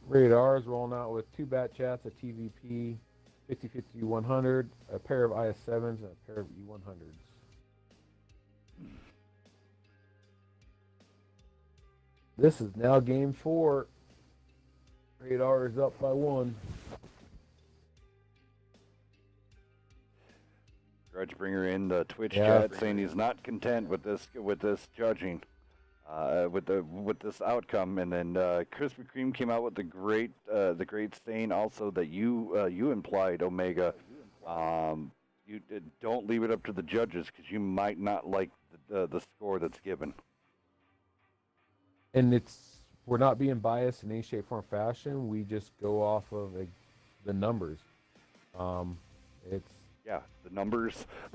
Speaker 1: Rated R is rolling out with 2 bat chats, a TVP, 50/50 100, a pair of IS-7s, and a pair of E100s. This is now game 4. Rated R is up by 1.
Speaker 2: Grudgebringer in the Twitch chat saying he's not content with this judging, with this outcome. And then Krispy Kreme came out with the great saying also that you implied, Omega. You don't leave it up to the judges because you might not like the score that's given.
Speaker 1: And we're not being biased in any shape, form, fashion. We just go off of the numbers.
Speaker 2: The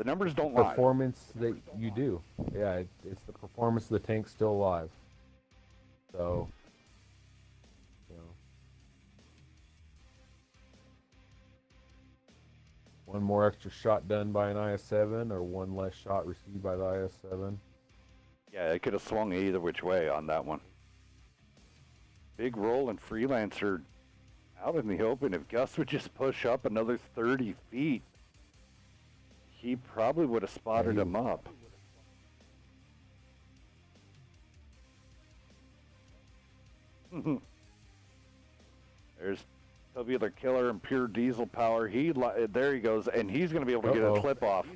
Speaker 2: numbers don't lie.
Speaker 1: Performance that you do. Yeah, it's the performance of the tank still alive. So, one more extra shot done by an IS-7 or one less shot received by the IS-7.
Speaker 2: Yeah, it could have swung either which way on that one. Big roll and Freelancer out in the open. If Gus would just push up another 30 feet, he probably would have spotted him up. There's Tubular Killer and Pure Diesel Power. There he goes, and he's going to be able to get a clip off.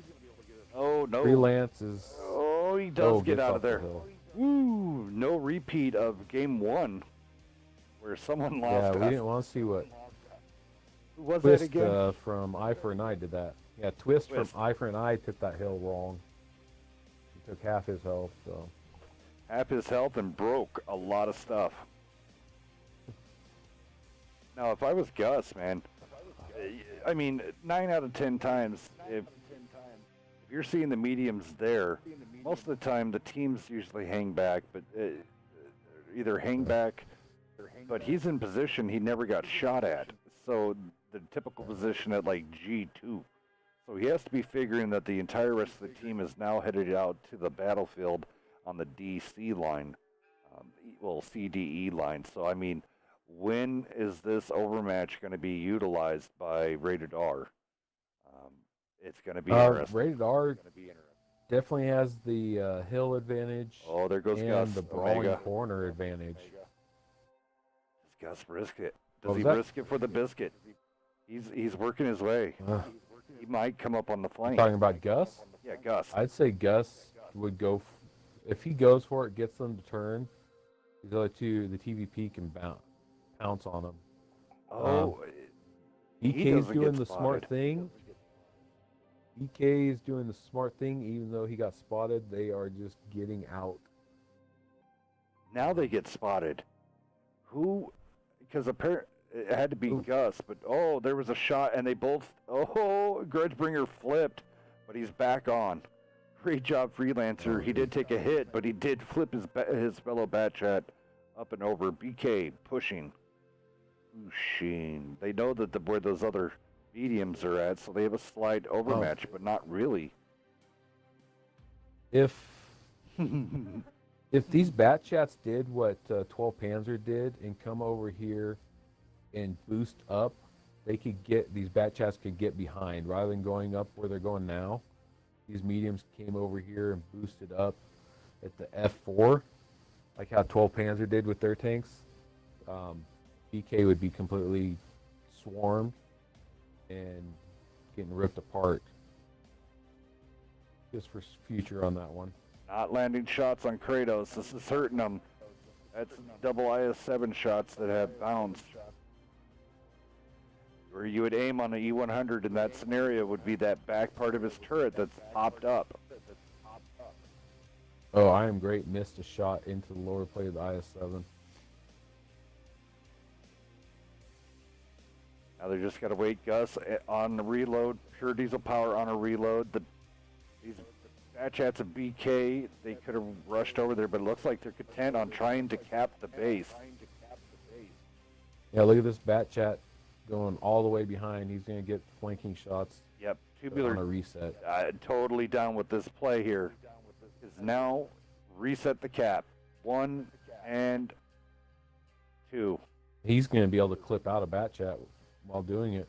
Speaker 2: Oh, no.
Speaker 1: Freelance is...
Speaker 2: Oh, he does get out of there. Woo! No repeat of game 1, where someone lost.
Speaker 1: Yeah, we didn't want to see what...
Speaker 2: Who was
Speaker 1: Twist,
Speaker 2: that again?
Speaker 1: From Eye for an Eye did that. Yeah, Twist from Eye for an Eye took that hill wrong. He took half his health, so...
Speaker 2: Half his health and broke a lot of stuff. Now, if I was Gus, man, I mean, 9 out of 10 times, if you're seeing the mediums there, most of the time the teams usually hang back, but either hang back, but he's in position he never got shot at. So the typical position at like G2. So he has to be figuring that the entire rest of the team is now headed out to the battlefield on the DC line, CDE line. So, I mean, when is this overmatch going to be utilized by Rated R? It's going to be interesting.
Speaker 1: Rated R definitely has the hill advantage.
Speaker 2: Oh, there goes Gus.
Speaker 1: And the brawling corner advantage.
Speaker 2: Does Gus risk it? Does he risk it for the biscuit? He's working his way. He might come up on the flank.
Speaker 1: Talking about Gus?
Speaker 2: Yeah, Gus.
Speaker 1: I'd say Gus would go. If he goes for it, gets them to turn, the other two, the TVP can pounce on him.
Speaker 2: Oh,
Speaker 1: EK's doing the smart thing. EK is doing the smart thing, even though he got spotted. They are just getting out.
Speaker 2: Now they get spotted. Who? Because apparently it had to be Gus, but there was a shot, and they both. Grudgebringer flipped, but he's back on. Great job, Freelancer. He did take a hit, but he did flip his fellow Bat Chat up and over. BK pushing. Sheen. They know that where those other mediums are at, so they have a slight overmatch, but not really.
Speaker 1: If these Bat Chats did what 12 Panzer did and come over here and boost up, these Bat Chats could get behind rather than going up where they're going now. these mediums came over here and boosted up at the F4, like how 12 Panzer did with their tanks, BK would be completely swarmed and getting ripped apart. Just for future on that one.
Speaker 2: Not landing shots on Kratos. This is hurting them. That's double IS-7 shots that have bounds. Where you would aim on an E100 in that scenario would be that back part of his turret that's popped up.
Speaker 1: Oh, I am great. Missed a shot into the lower plate of the IS-7.
Speaker 2: Now they just got to wait Gus on the reload. Pure diesel power on a reload. These Batchats of BK, they could have rushed over there, but it looks like they're content on trying to cap the base.
Speaker 1: Yeah, look at this Batchat going all the way behind. He's going to get flanking shots.
Speaker 2: Yep,
Speaker 1: On
Speaker 2: Tubular
Speaker 1: a reset.
Speaker 2: totally down with this play here. Is now reset the cap. 1 and 2.
Speaker 1: He's going to be able to clip out a Batchat while doing it.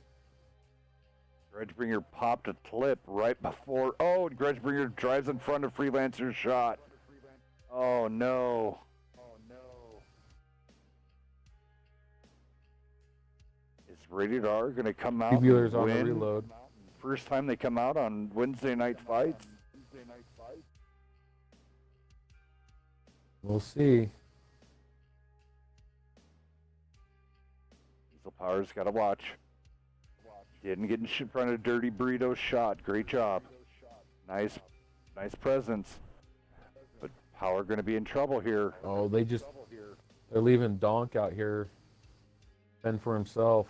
Speaker 2: Grudgebringer popped a clip right before. Oh, Grudgebringer drives in front of Freelancer's shot. Oh no. Is Rated R going to come out
Speaker 1: Tubular's
Speaker 2: and
Speaker 1: on the
Speaker 2: win?
Speaker 1: reload.
Speaker 2: First time they come out on Wednesday night fights.
Speaker 1: We'll see.
Speaker 2: Diesel Power's got to watch. Didn't get in front of Dirty Burrito's shot. Great job. Nice presence. But Power going to be in trouble here.
Speaker 1: Oh, they're leaving Donk out here fend for himself.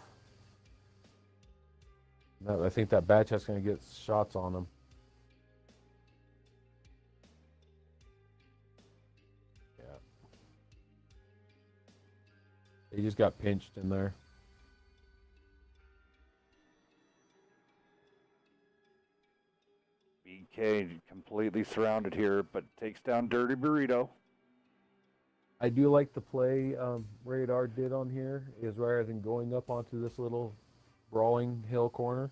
Speaker 1: I think that Batchat's going to get shots on him. Yeah. He just got pinched in there.
Speaker 2: BK completely surrounded here, but takes down Dirty Burrito.
Speaker 1: I do like the play Radar did on here, is rather than going up onto this little brawling hill corner,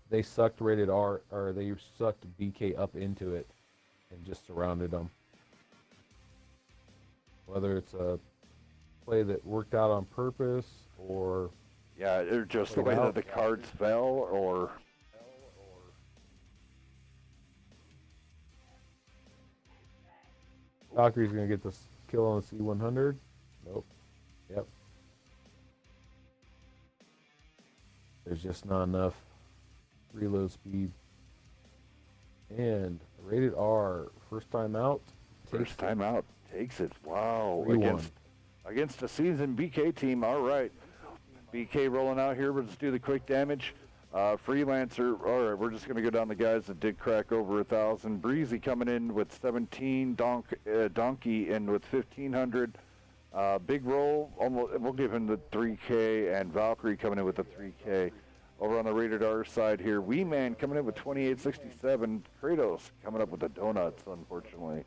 Speaker 1: they sucked Rated R, or they sucked BK up into it and just surrounded them. Whether it's a play that worked out on purpose or
Speaker 2: Yeah, or just the way that the cards fell, or
Speaker 1: Valkyrie's going to get this kill on the C100. Nope. Yep. There's just not enough reload speed. And Rated R, first time out.
Speaker 2: first time out takes it. Wow.
Speaker 1: 3-1.
Speaker 2: Against a seasoned BK team. All right. BK rolling out here. Let's do the quick damage. Freelancer. All right, we're just going to go down the guys that did crack over 1,000. Breezy coming in with 17. Donkey in with 1,500. Big Roll, we'll give him the 3K, and Valkyrie coming in with the 3K. Over on the Rated R side here, Wee Man coming in with 2867. Kratos coming up with the donuts, unfortunately.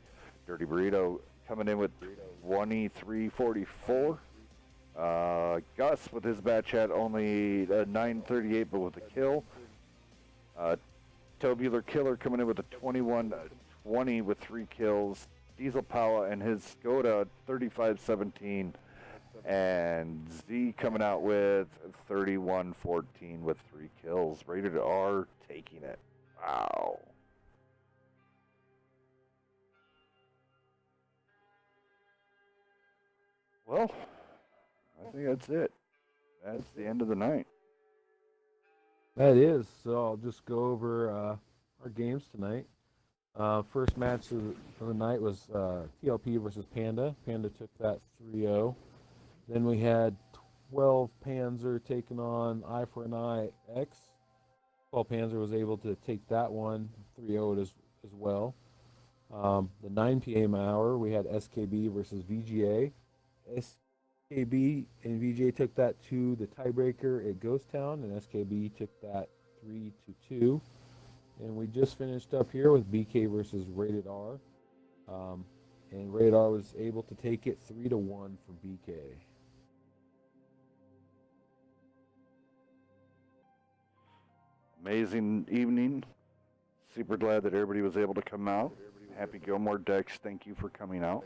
Speaker 2: Dirty Burrito coming in with 2344. Gus with his Batchat only 938, but with a kill. Tubular Killer coming in with a 2120 with 3 kills. Diesel Power and his Skoda 3517. And Z coming out with 3114 with 3 kills. Rated R taking it. Wow. Well, I think that's it. That's the end of the night.
Speaker 1: That is. So I'll just go over our games tonight. First match of the night was TLP versus Panda. Panda took that 3-0. Then we had 12 Panzer taking on Eye for an Eye X. 12 Panzer was able to take that one 3-0 as well. The 9 p.m. hour, we had SKB versus VGA. SKB and VGA took that to the tiebreaker at Ghost Town, and SKB took that 3-2. And we just finished up here with BK versus Rated R. And Rated R was able to take it 3-1 for BK.
Speaker 2: Amazing evening. Super glad that everybody was able to come out. Happy Gilmore Dex, thank you for coming out.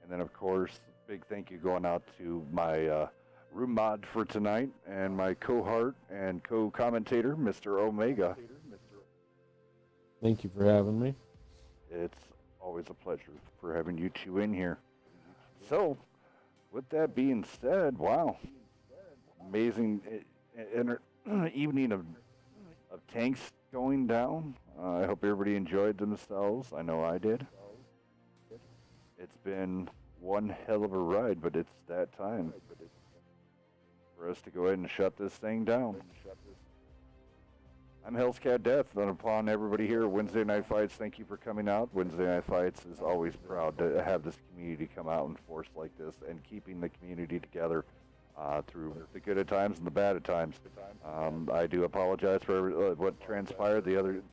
Speaker 2: And then, of course, big thank you going out to my room mod for tonight and my cohort and co-commentator, Mr. Omega.
Speaker 1: Thank you for having me.
Speaker 2: It's always a pleasure for having you two in here. So, with that being said, wow, amazing evening of tanks going down. I hope everybody enjoyed themselves. I know I did. It's been one hell of a ride, but it's that time for us to go ahead and shut this thing down. I'm Hell's Cat Death, and upon everybody here, Wednesday Night Fights, thank you for coming out. Wednesday Night Fights is always proud to have this community come out in force like this and keeping the community together through the good of times and the bad of times. I do apologize for what transpired the